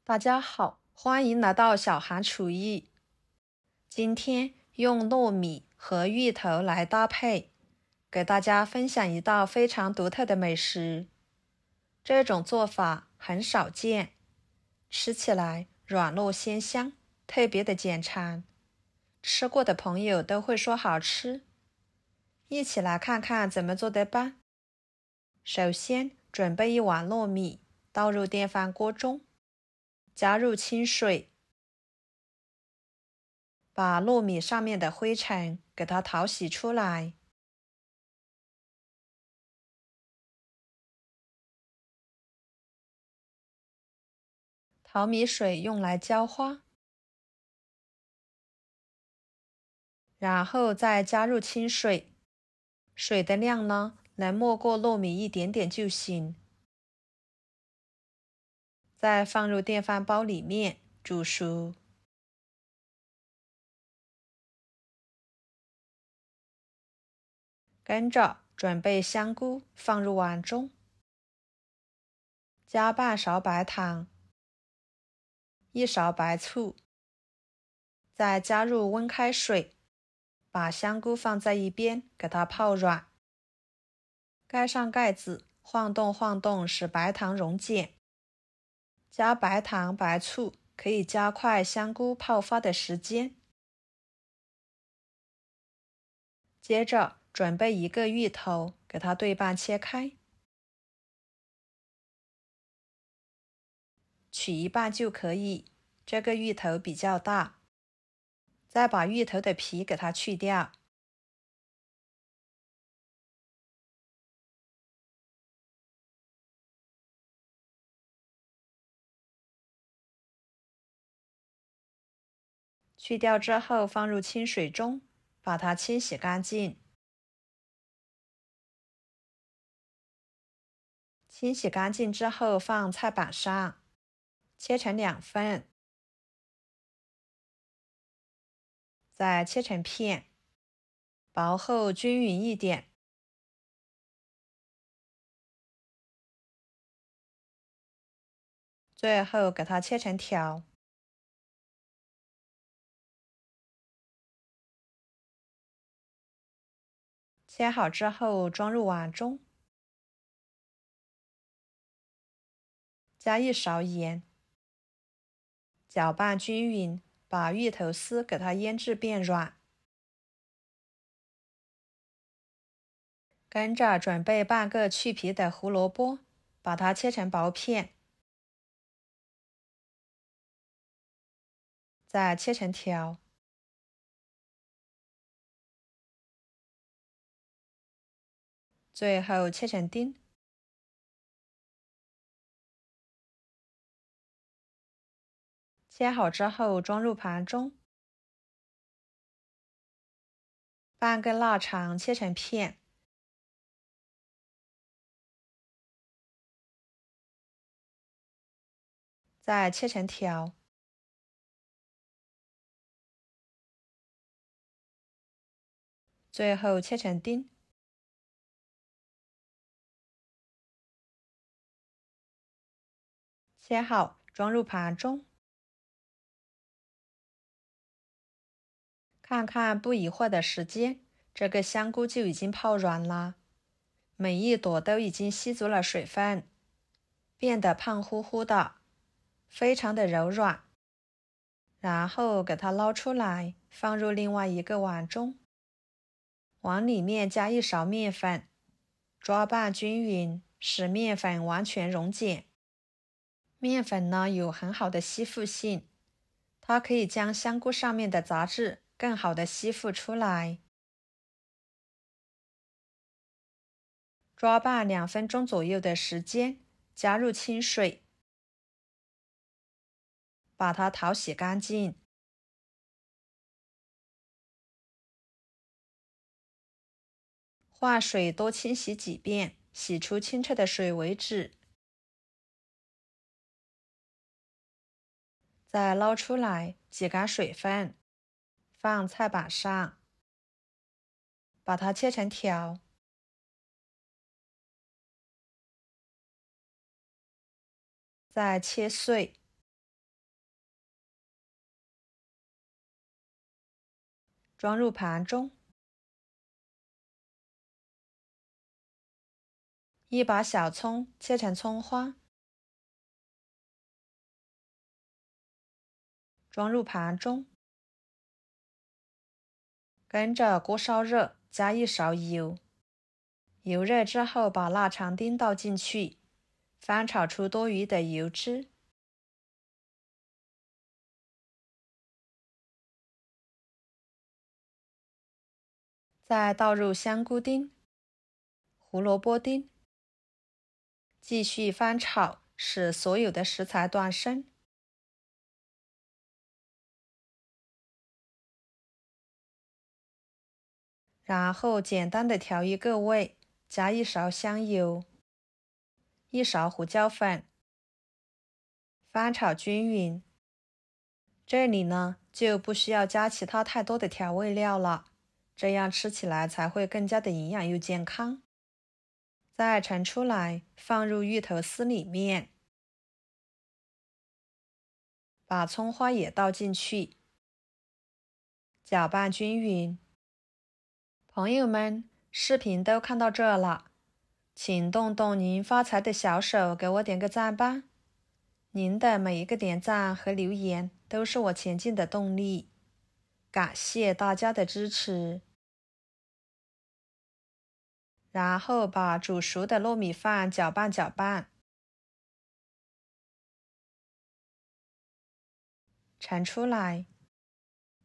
大家好，欢迎来到小韩厨艺。今天用糯米和芋头来搭配，给大家分享一道非常独特的美食。这种做法很少见，吃起来软糯鲜香，特别的简馋。吃过的朋友都会说好吃。一起来看看怎么做的吧。首先准备一碗糯米，倒入电饭锅中，加入清水，把糯米上面的灰尘给它淘洗出来。淘米水用来浇花，然后再加入清水，水的量呢，能没过糯米一点点就行。再放入电饭煲里面煮熟。跟着准备香菇放入碗中，加半勺白糖，1勺白醋，再加入温开水，把香菇放在一边，给它泡软。盖上盖子，晃动晃动，使白糖溶解。加白糖、白醋可以加快香菇泡发的时间。接着准备一个芋头，给它对半切开，取一半就可以，这个芋头比较大。再把芋头的皮给它去掉。去掉之后放入清水中，把它清洗干净。清洗干净之后放菜板上，切成2份，再切成片，薄厚均匀一点。最后给它切成条。切好之后装入碗中，加1勺盐，搅拌均匀，把芋头丝给它腌制变软。跟着准备半个去皮的胡萝卜，把它切成薄片，再切成条，最后切成丁。切好之后装入盘中，半根腊肠切成片，再切成条，最后切成丁。切好装入盘中，看看不一会儿的时间，这个香菇就已经泡软了，每一朵都已经吸足了水分，变得胖乎乎的，非常的柔软。然后给它捞出来，放入另外一个碗中，往里面加1勺面粉，抓拌均匀，使面粉完全溶解。面粉呢有很好的吸附性，它可以将香菇上面的杂质更好的吸附出来。抓拌2分钟左右的时间，加入清水，把它淘洗干净。换水多清洗几遍，洗出清澈的水为止。再捞出来，挤干水分，放菜板上，把它切成条，再切碎，装入盘中。一把小葱切成葱花，装入盘中。跟着锅烧热，加1勺油。油热之后，把腊肠丁倒进去，翻炒出多余的油脂。再倒入香菇丁、胡萝卜丁，继续翻炒，使所有的食材断生。然后简单的调一个味，加1勺香油，1勺胡椒粉，翻炒均匀。这里呢，就不需要加其他太多的调味料了，这样吃起来才会更加的营养又健康。再盛出来，放入芋头丝里面，把葱花也倒进去，搅拌均匀。朋友们，视频都看到这了，请动动您发财的小手，给我点个赞吧！您的每一个点赞和留言都是我前进的动力，感谢大家的支持。然后把煮熟的糯米饭搅拌搅拌，盛出来，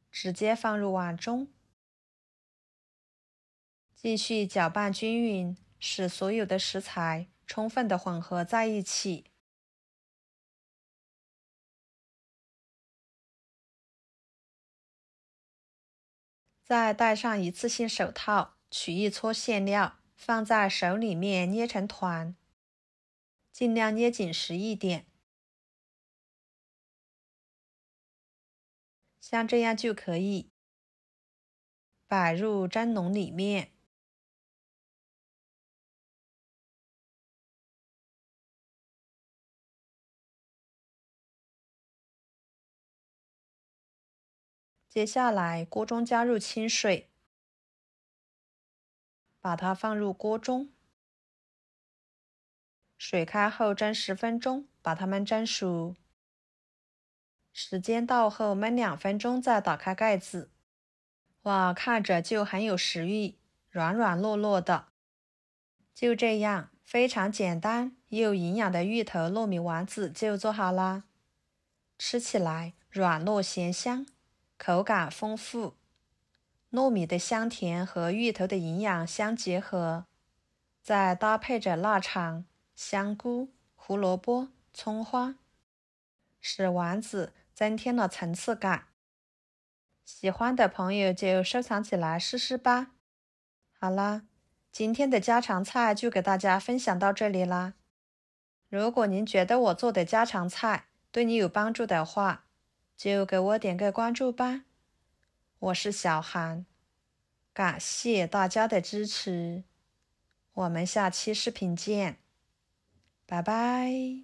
直接放入碗中，继续搅拌均匀，使所有的食材充分的混合在一起。再戴上一次性手套，取一撮馅料，放在手里面捏成团，尽量捏紧实一点，像这样就可以。摆入蒸笼里面，接下来锅中加入清水，把它放入锅中，水开后蒸10分钟，把它们蒸熟。时间到后焖2分钟，再打开盖子。哇，看着就很有食欲，软软糯糯的。就这样，非常简单又营养的芋头糯米丸子就做好啦。吃起来软糯咸香，口感丰富。糯米的香甜和芋头的营养相结合，再搭配着腊肠、香菇、胡萝卜、葱花，使丸子增添了层次感。喜欢的朋友就收藏起来试试吧。好啦，今天的家常菜就给大家分享到这里啦。如果您觉得我做的家常菜对你有帮助的话，就给我点个关注吧。我是小韩，感谢大家的支持，我们下期视频见，拜拜。